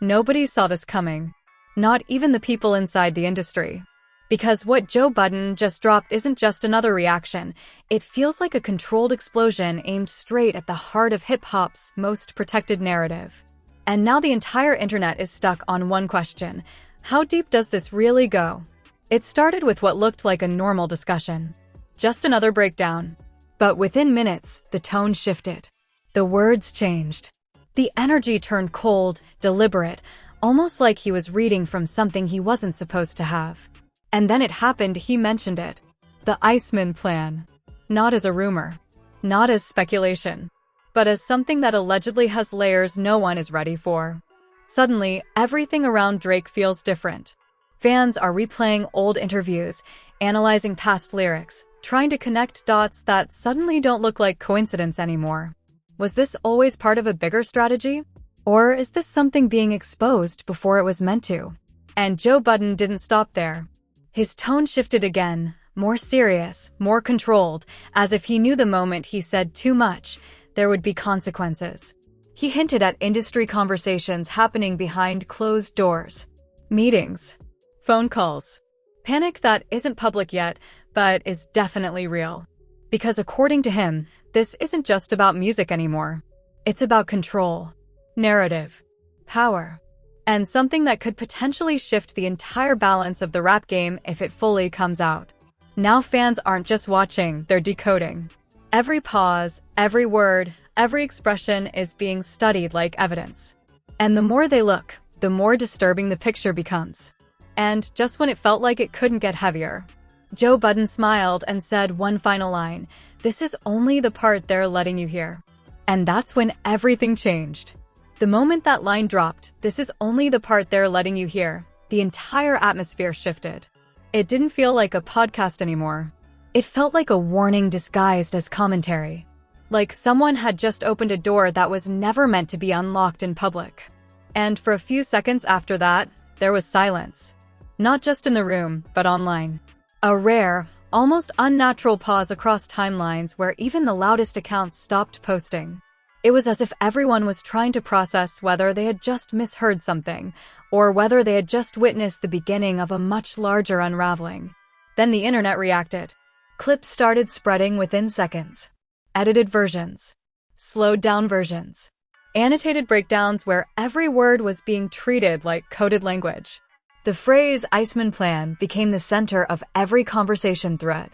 Nobody saw this coming. Not even the people inside the industry. Because what Joe Budden just dropped isn't just another reaction. It feels like a controlled explosion aimed straight at the heart of hip-hop's most protected narrative. And now the entire internet is stuck on one question. How deep does this really go? It started with what looked like a normal discussion. Just another breakdown. But within minutes, the tone shifted. The words changed. The energy turned cold, deliberate, almost like he was reading from something he wasn't supposed to have. And then it happened, he mentioned it. The Iceman plan. Not as a rumor. Not as speculation. But as something that allegedly has layers no one is ready for. Suddenly, everything around Drake feels different. Fans are replaying old interviews, analyzing past lyrics, trying to connect dots that suddenly don't look like coincidence anymore. Was this always part of a bigger strategy? Or is this something being exposed before it was meant to? And Joe Budden didn't stop there. His tone shifted again, more serious, more controlled, as if he knew the moment he said too much, there would be consequences. He hinted at industry conversations happening behind closed doors. Meetings. Phone calls. Panic that isn't public yet, but is definitely real. Because according to him, this isn't just about music anymore. It's about control, narrative, power, and something that could potentially shift the entire balance of the rap game if it fully comes out. Now fans aren't just watching, they're decoding. Every pause, every word, every expression is being studied like evidence. And the more they look, the more disturbing the picture becomes. And just when it felt like it couldn't get heavier, Joe Budden smiled and said one final line, "This is only the part they're letting you hear." And that's when everything changed. The moment that line dropped, "This is only the part they're letting you hear," the entire atmosphere shifted. It didn't feel like a podcast anymore. It felt like a warning disguised as commentary. Like someone had just opened a door that was never meant to be unlocked in public. And for a few seconds after that, there was silence. Not just in the room, but online. A rare, almost unnatural pause across timelines where even the loudest accounts stopped posting. It was as if everyone was trying to process whether they had just misheard something, or whether they had just witnessed the beginning of a much larger unraveling. Then the internet reacted. Clips started spreading within seconds. Edited versions. Slowed down versions. Annotated breakdowns where every word was being treated like coded language. The phrase Iceman plan became the center of every conversation thread.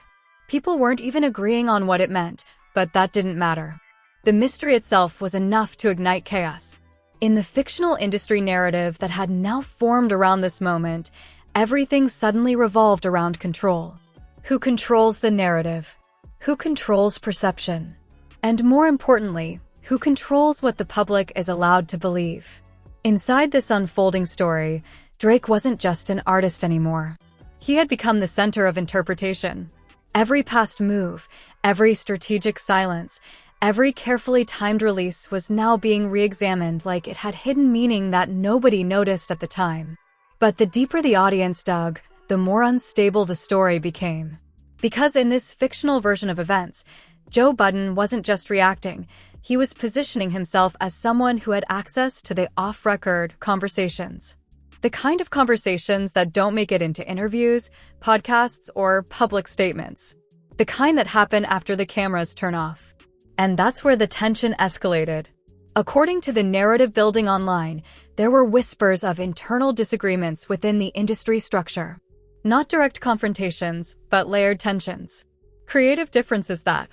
People weren't even agreeing on what it meant, but that didn't matter. The mystery itself was enough to ignite chaos. In the fictional industry narrative that had now formed around this moment, everything suddenly revolved around control. Who controls the narrative? Who controls perception? And more importantly, who controls what the public is allowed to believe? Inside this unfolding story, Drake wasn't just an artist anymore. He had become the center of interpretation. Every past move, every strategic silence, every carefully timed release was now being re-examined like it had hidden meaning that nobody noticed at the time. But the deeper the audience dug, the more unstable the story became. Because in this fictional version of events, Joe Budden wasn't just reacting, he was positioning himself as someone who had access to the off-record conversations. The kind of conversations that don't make it into interviews, podcasts, or public statements. The kind that happen after the cameras turn off. And that's where the tension escalated. According to the narrative building online, there were whispers of internal disagreements within the industry structure. Not direct confrontations, but layered tensions. Creative differences that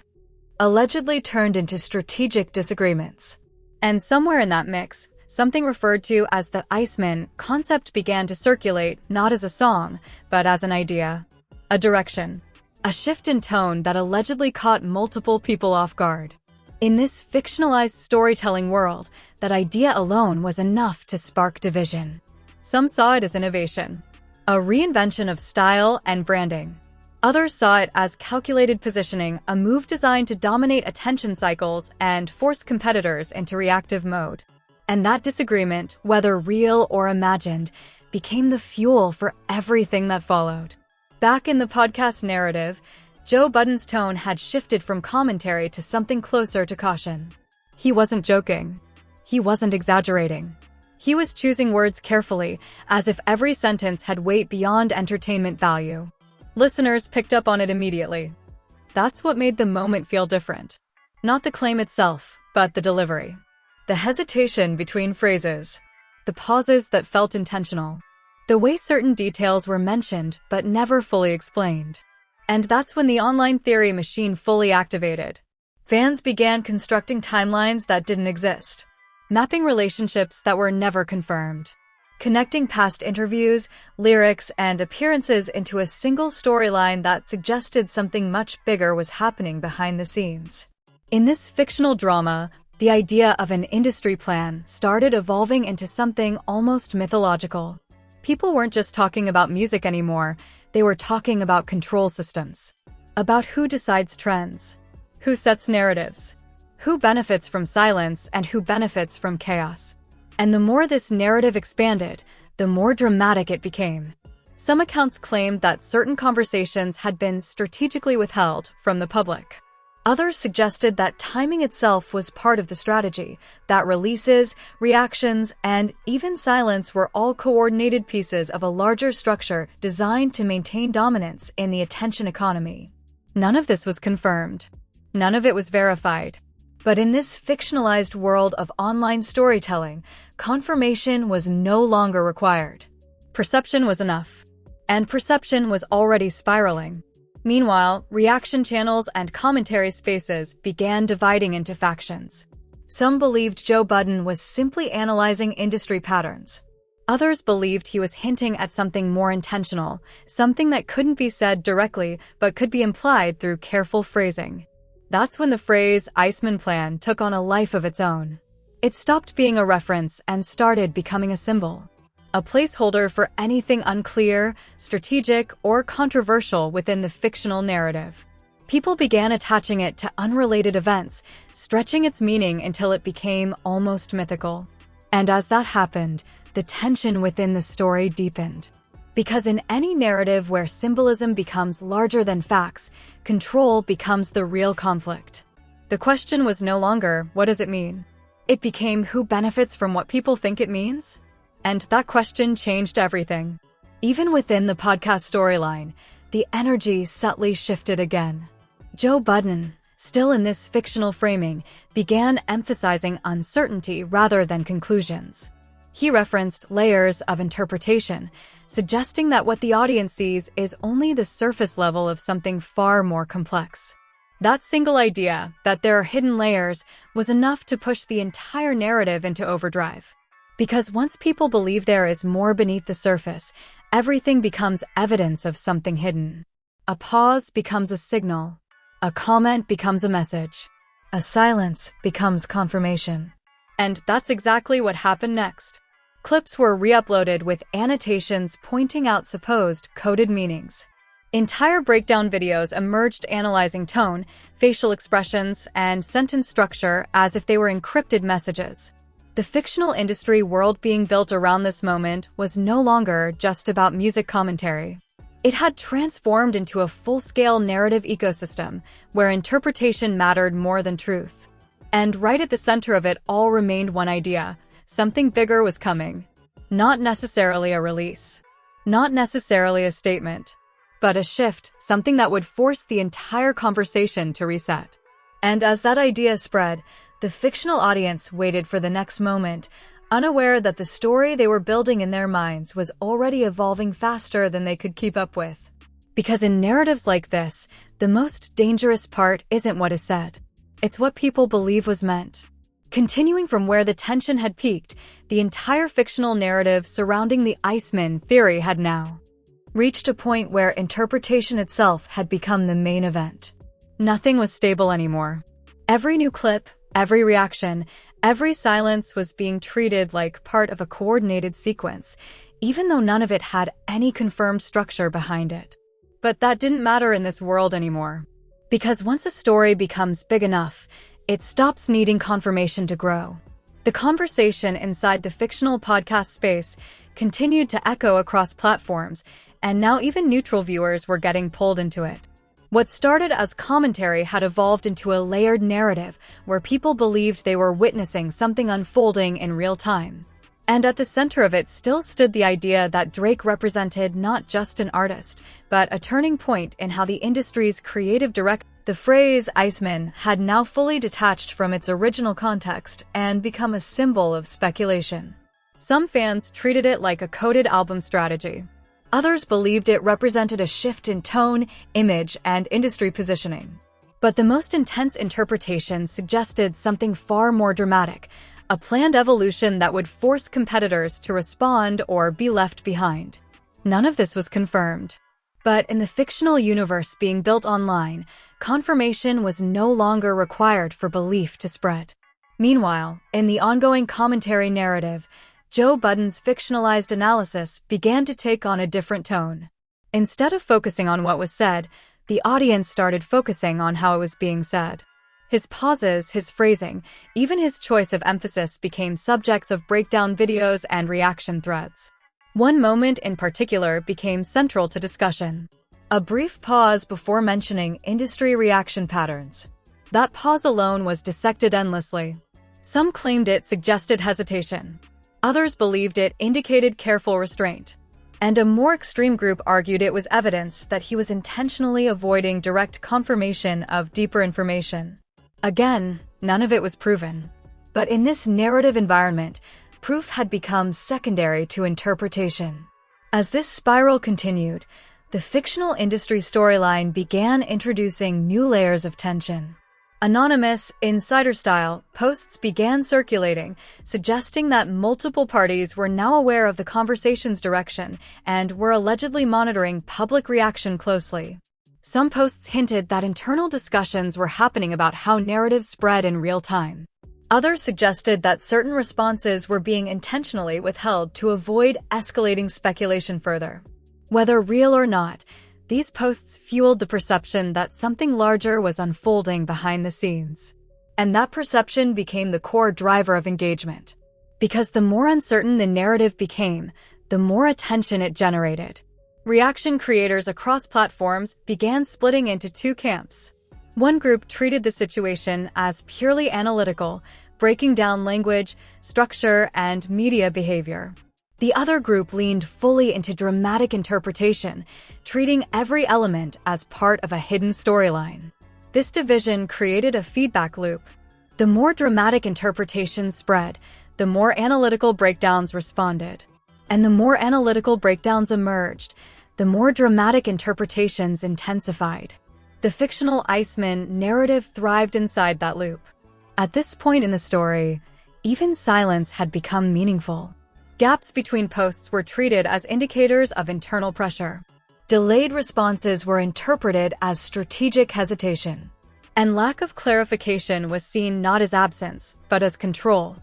allegedly turned into strategic disagreements. And somewhere in that mix, something referred to as the Iceman concept began to circulate not as a song, but as an idea, a direction, a shift in tone that allegedly caught multiple people off guard. In this fictionalized storytelling world, that idea alone was enough to spark division. Some saw it as innovation, a reinvention of style and branding. Others saw it as calculated positioning, a move designed to dominate attention cycles and force competitors into reactive mode. And that disagreement, whether real or imagined, became the fuel for everything that followed. Back in the podcast narrative, Joe Budden's tone had shifted from commentary to something closer to caution. He wasn't joking. He wasn't exaggerating. He was choosing words carefully, as if every sentence had weight beyond entertainment value. Listeners picked up on it immediately. That's what made the moment feel different. Not the claim itself, but the delivery. The hesitation between phrases. The pauses that felt intentional. The way certain details were mentioned but never fully explained. And that's when the online theory machine fully activated. Fans began constructing timelines that didn't exist. Mapping relationships that were never confirmed. Connecting past interviews, lyrics, and appearances into a single storyline that suggested something much bigger was happening behind the scenes. In this fictional drama, the idea of an industry plan started evolving into something almost mythological. People weren't just talking about music anymore, they were talking about control systems. About who decides trends, who sets narratives, who benefits from silence and who benefits from chaos. And the more this narrative expanded, the more dramatic it became. Some accounts claimed that certain conversations had been strategically withheld from the public. Others suggested that timing itself was part of the strategy, that releases, reactions, and even silence were all coordinated pieces of a larger structure designed to maintain dominance in the attention economy. None of this was confirmed. None of it was verified. But in this fictionalized world of online storytelling, confirmation was no longer required. Perception was enough. And perception was already spiraling. Meanwhile, reaction channels and commentary spaces began dividing into factions. Some believed Joe Budden was simply analyzing industry patterns. Others believed he was hinting at something more intentional, something that couldn't be said directly but could be implied through careful phrasing. That's when the phrase Iceman plan took on a life of its own. It stopped being a reference and started becoming a symbol. A placeholder for anything unclear, strategic, or controversial within the fictional narrative. People began attaching it to unrelated events, stretching its meaning until it became almost mythical. And as that happened, the tension within the story deepened. Because in any narrative where symbolism becomes larger than facts, control becomes the real conflict. The question was no longer, what does it mean? It became, who benefits from what people think it means? And that question changed everything. Even within the podcast storyline, the energy subtly shifted again. Joe Budden, still in this fictional framing, began emphasizing uncertainty rather than conclusions. He referenced layers of interpretation, suggesting that what the audience sees is only the surface level of something far more complex. That single idea, that there are hidden layers, was enough to push the entire narrative into overdrive. Because once people believe there is more beneath the surface, everything becomes evidence of something hidden. A pause becomes a signal. A comment becomes a message. A silence becomes confirmation. And that's exactly what happened next. Clips were re-uploaded with annotations pointing out supposed coded meanings. Entire breakdown videos emerged analyzing tone, facial expressions, and sentence structure as if they were encrypted messages. The fictional industry world being built around this moment was no longer just about music commentary. It had transformed into a full-scale narrative ecosystem where interpretation mattered more than truth. And right at the center of it all remained one idea. Something bigger was coming. Not necessarily a release. Not necessarily a statement. But a shift, something that would force the entire conversation to reset. And as that idea spread, the fictional audience waited for the next moment, unaware that the story they were building in their minds was already evolving faster than they could keep up with. Because in narratives like this, the most dangerous part isn't what is said. It's what people believe was meant. Continuing from where the tension had peaked, the entire fictional narrative surrounding the Iceman theory had now reached a point where interpretation itself had become the main event. Nothing was stable anymore. Every new clip, every reaction, every silence was being treated like part of a coordinated sequence, even though none of it had any confirmed structure behind it. But that didn't matter in this world anymore. Because once a story becomes big enough, it stops needing confirmation to grow. The conversation inside the fictional podcast space continued to echo across platforms, and now even neutral viewers were getting pulled into it. What started as commentary had evolved into a layered narrative where people believed they were witnessing something unfolding in real time. And at the center of it still stood the idea that Drake represented not just an artist, but a turning point in how the industry's creative direction. The phrase Iceman had now fully detached from its original context and become a symbol of speculation. Some fans treated it like a coded album strategy. Others believed it represented a shift in tone, image, and industry positioning. But the most intense interpretation suggested something far more dramatic, a planned evolution that would force competitors to respond or be left behind. None of this was confirmed. But in the fictional universe being built online, confirmation was no longer required for belief to spread. Meanwhile, in the ongoing commentary narrative, Joe Budden's fictionalized analysis began to take on a different tone. Instead of focusing on what was said, the audience started focusing on how it was being said. His pauses, his phrasing, even his choice of emphasis became subjects of breakdown videos and reaction threads. One moment in particular became central to discussion. A brief pause before mentioning industry reaction patterns. That pause alone was dissected endlessly. Some claimed it suggested hesitation. Others believed it indicated careful restraint. And a more extreme group argued it was evidence that he was intentionally avoiding direct confirmation of deeper information. Again, none of it was proven. But in this narrative environment, proof had become secondary to interpretation. As this spiral continued, the fictional industry storyline began introducing new layers of tension. Anonymous, insider-style posts began circulating, suggesting that multiple parties were now aware of the conversation's direction and were allegedly monitoring public reaction closely. Some posts hinted that internal discussions were happening about how narratives spread in real time. Others suggested that certain responses were being intentionally withheld to avoid escalating speculation further. Whether real or not, these posts fueled the perception that something larger was unfolding behind the scenes. And that perception became the core driver of engagement. Because the more uncertain the narrative became, the more attention it generated. Reaction creators across platforms began splitting into two camps. One group treated the situation as purely analytical, breaking down language, structure, and media behavior. The other group leaned fully into dramatic interpretation, treating every element as part of a hidden storyline. This division created a feedback loop. The more dramatic interpretations spread, the more analytical breakdowns responded. And the more analytical breakdowns emerged, the more dramatic interpretations intensified. The fictional Iceman narrative thrived inside that loop. At this point in the story, even silence had become meaningful. Gaps between posts were treated as indicators of internal pressure. Delayed responses were interpreted as strategic hesitation. And lack of clarification was seen not as absence, but as control.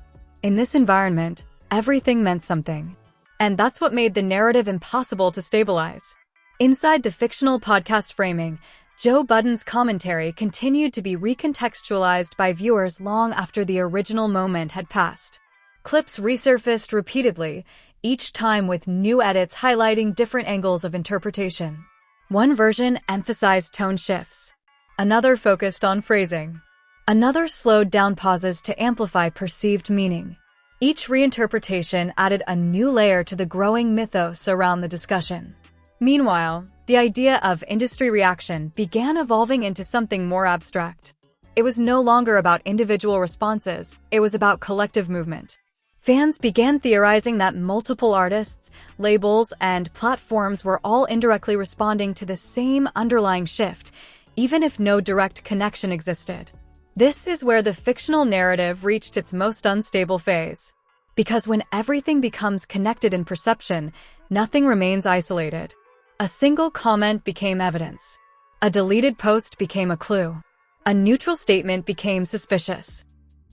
In this environment, everything meant something. And that's what made the narrative impossible to stabilize. Inside the fictional podcast framing, Joe Budden's commentary continued to be recontextualized by viewers long after the original moment had passed. Clips resurfaced repeatedly, each time with new edits highlighting different angles of interpretation. One version emphasized tone shifts. Another focused on phrasing. Another slowed down pauses to amplify perceived meaning. Each reinterpretation added a new layer to the growing mythos around the discussion. Meanwhile, the idea of industry reaction began evolving into something more abstract. It was no longer about individual responses, it was about collective movement. Fans began theorizing that multiple artists, labels, and platforms were all indirectly responding to the same underlying shift, even if no direct connection existed. This is where the fictional narrative reached its most unstable phase. Because when everything becomes connected in perception, nothing remains isolated. A single comment became evidence. A deleted post became a clue. A neutral statement became suspicious.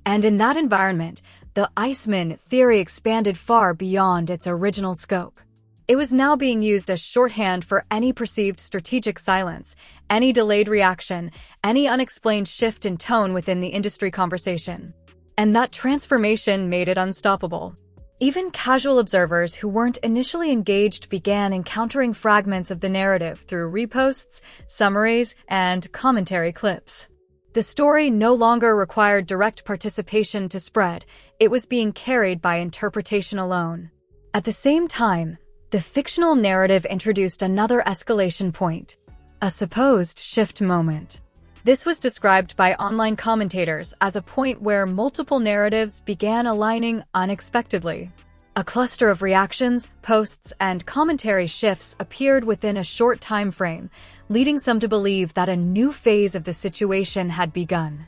And in that environment, the Iceman theory expanded far beyond its original scope. It was now being used as shorthand for any perceived strategic silence, any delayed reaction, any unexplained shift in tone within the industry conversation. And that transformation made it unstoppable. Even casual observers who weren't initially engaged began encountering fragments of the narrative through reposts, summaries, and commentary clips. The story no longer required direct participation to spread, it was being carried by interpretation alone. At the same time, the fictional narrative introduced another escalation point, a supposed shift moment. This was described by online commentators as a point where multiple narratives began aligning unexpectedly. A cluster of reactions, posts, and commentary shifts appeared within a short time frame, leading some to believe that a new phase of the situation had begun.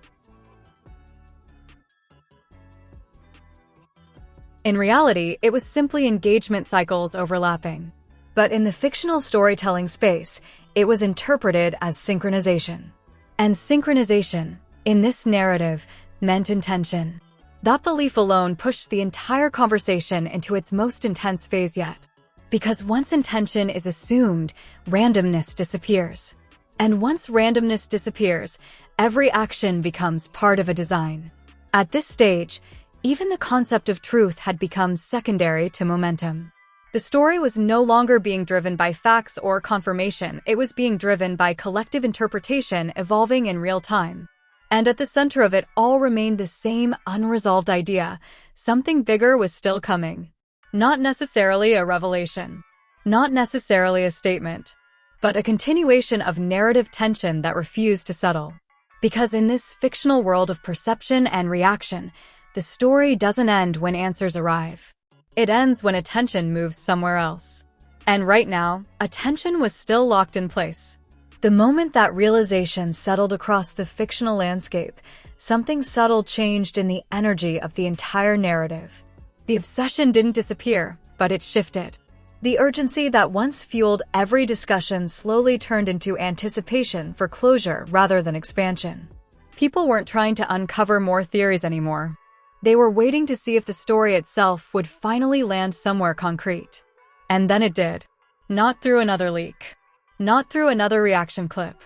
In reality, it was simply engagement cycles overlapping. But in the fictional storytelling space, it was interpreted as synchronization. And synchronization, in this narrative, meant intention. That belief alone pushed the entire conversation into its most intense phase yet. Because once intention is assumed, randomness disappears. And once randomness disappears, every action becomes part of a design. At this stage, even the concept of truth had become secondary to momentum. The story was no longer being driven by facts or confirmation, it was being driven by collective interpretation evolving in real time. And at the center of it all remained the same unresolved idea: something bigger was still coming. Not necessarily a revelation, not necessarily a statement, but a continuation of narrative tension that refused to settle. Because in this fictional world of perception and reaction, the story doesn't end when answers arrive. It ends when attention moves somewhere else. And right now, attention was still locked in place. The moment that realization settled across the fictional landscape, something subtle changed in the energy of the entire narrative. The obsession didn't disappear, but it shifted. The urgency that once fueled every discussion slowly turned into anticipation for closure rather than expansion. People weren't trying to uncover more theories anymore. They were waiting to see if the story itself would finally land somewhere concrete. And then it did. Not through another leak. Not through another reaction clip,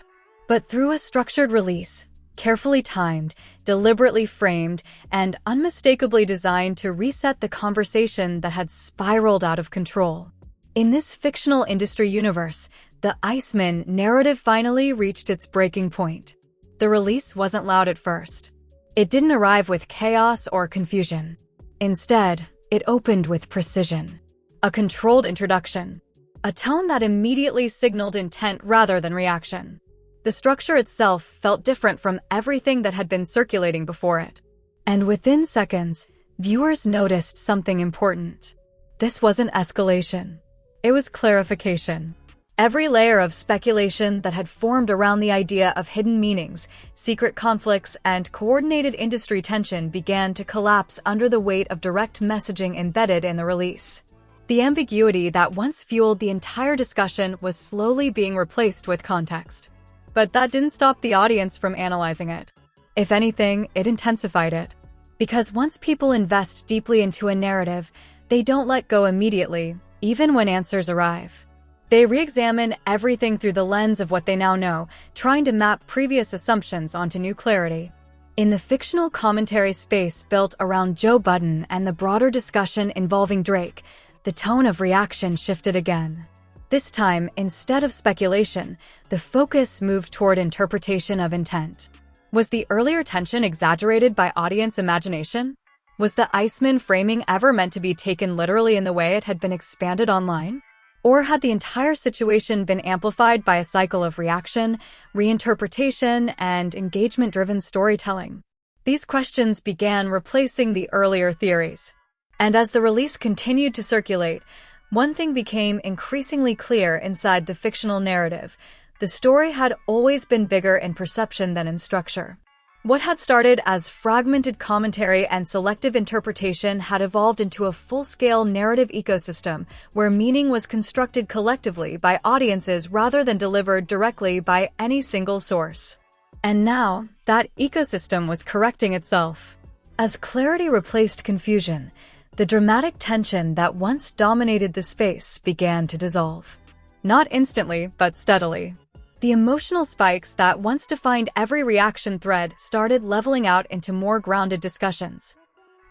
but through a structured release, carefully timed, deliberately framed, and unmistakably designed to reset the conversation that had spiraled out of control. In this fictional industry universe, the Iceman narrative finally reached its breaking point. The release wasn't loud at first. It didn't arrive with chaos or confusion. Instead, it opened with precision. A controlled introduction. A tone that immediately signaled intent rather than reaction. The structure itself felt different from everything that had been circulating before it. And within seconds, viewers noticed something important. This wasn't escalation. It was clarification. Every layer of speculation that had formed around the idea of hidden meanings, secret conflicts, and coordinated industry tension began to collapse under the weight of direct messaging embedded in the release. The ambiguity that once fueled the entire discussion was slowly being replaced with context. But that didn't stop the audience from analyzing it. If anything, it intensified it. Because once people invest deeply into a narrative, they don't let go immediately, even when answers arrive. They re-examine everything through the lens of what they now know, trying to map previous assumptions onto new clarity. In the fictional commentary space built around Joe Budden and the broader discussion involving Drake, the tone of reaction shifted again. This time, instead of speculation, the focus moved toward interpretation of intent. Was the earlier tension exaggerated by audience imagination? Was the Iceman framing ever meant to be taken literally in the way it had been expanded online? Or had the entire situation been amplified by a cycle of reaction, reinterpretation, and engagement-driven storytelling? These questions began replacing the earlier theories. And as the release continued to circulate, one thing became increasingly clear inside the fictional narrative. The story had always been bigger in perception than in structure. What had started as fragmented commentary and selective interpretation had evolved into a full-scale narrative ecosystem where meaning was constructed collectively by audiences rather than delivered directly by any single source. And now, that ecosystem was correcting itself. As clarity replaced confusion, the dramatic tension that once dominated the space began to dissolve. Not instantly, but steadily. The emotional spikes that once defined every reaction thread started leveling out into more grounded discussions.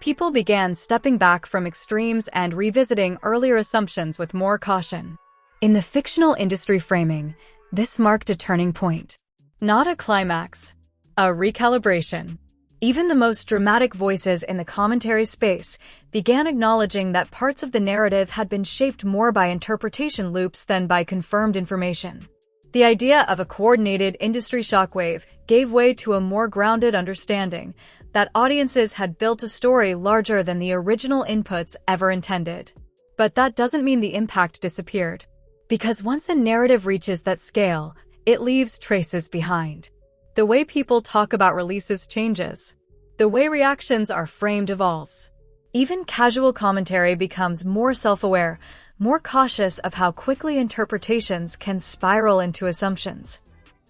People began stepping back from extremes and revisiting earlier assumptions with more caution. In the fictional industry framing, this marked a turning point. Not a climax, a recalibration. Even the most dramatic voices in the commentary space began acknowledging that parts of the narrative had been shaped more by interpretation loops than by confirmed information. The idea of a coordinated industry shockwave gave way to a more grounded understanding that audiences had built a story larger than the original inputs ever intended. But that doesn't mean the impact disappeared. Because once a narrative reaches that scale, it leaves traces behind. The way people talk about releases changes. The way reactions are framed evolves. Even casual commentary becomes more self-aware, more cautious of how quickly interpretations can spiral into assumptions.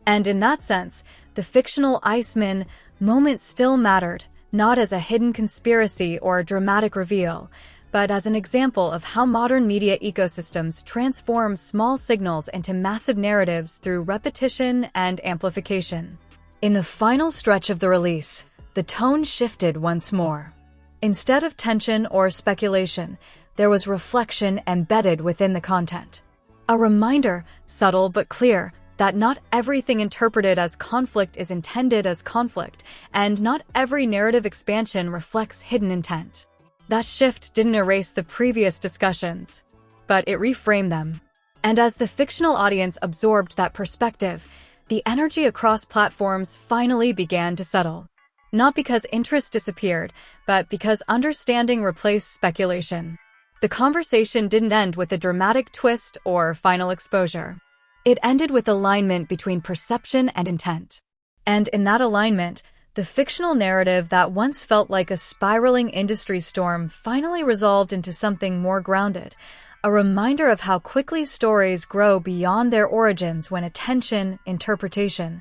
And in that sense, the fictional Iceman moment still mattered, not as a hidden conspiracy or a dramatic reveal, but as an example of how modern media ecosystems transform small signals into massive narratives through repetition and amplification. In the final stretch of the release, the tone shifted once more. Instead of tension or speculation, there was reflection embedded within the content. A reminder, subtle but clear, that not everything interpreted as conflict is intended as conflict, and not every narrative expansion reflects hidden intent. That shift didn't erase the previous discussions, but it reframed them. And as the fictional audience absorbed that perspective, the energy across platforms finally began to settle. Not because interest disappeared, but because understanding replaced speculation. The conversation didn't end with a dramatic twist or final exposure. It ended with alignment between perception and intent. And in that alignment, the fictional narrative that once felt like a spiraling industry storm finally resolved into something more grounded, a reminder of how quickly stories grow beyond their origins when attention, interpretation,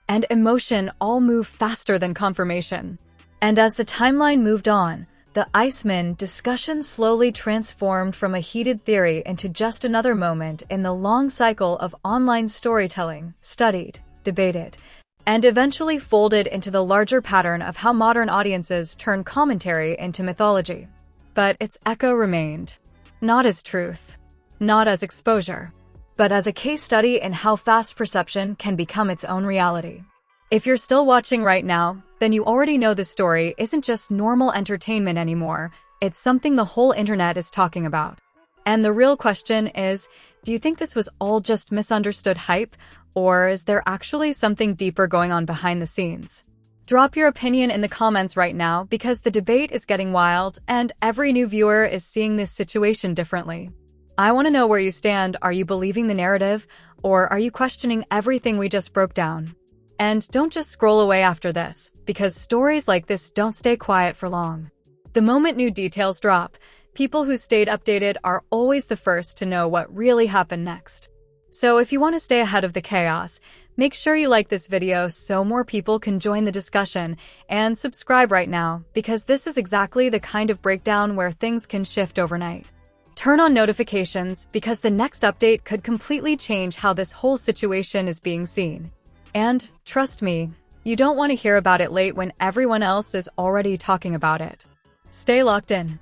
and emotion all move faster than confirmation. And as the timeline moved on, the Iceman discussion slowly transformed from a heated theory into just another moment in the long cycle of online storytelling, studied, debated, and eventually folded into the larger pattern of how modern audiences turn commentary into mythology. But its echo remained. Not as truth, not as exposure, but as a case study in how fast perception can become its own reality. If you're still watching right now, then you already know this story isn't just normal entertainment anymore, it's something the whole internet is talking about. And the real question is, do you think this was all just misunderstood hype, or is there actually something deeper going on behind the scenes? Drop your opinion in the comments right now because the debate is getting wild and every new viewer is seeing this situation differently. I want to know where you stand. Are you believing the narrative, or are you questioning everything we just broke down? And don't just scroll away after this, because stories like this don't stay quiet for long. The moment new details drop, people who stayed updated are always the first to know what really happened next. So if you want to stay ahead of the chaos, make sure you like this video so more people can join the discussion, and subscribe right now, because this is exactly the kind of breakdown where things can shift overnight. Turn on notifications, because the next update could completely change how this whole situation is being seen. And, trust me, you don't want to hear about it late when everyone else is already talking about it. Stay locked in.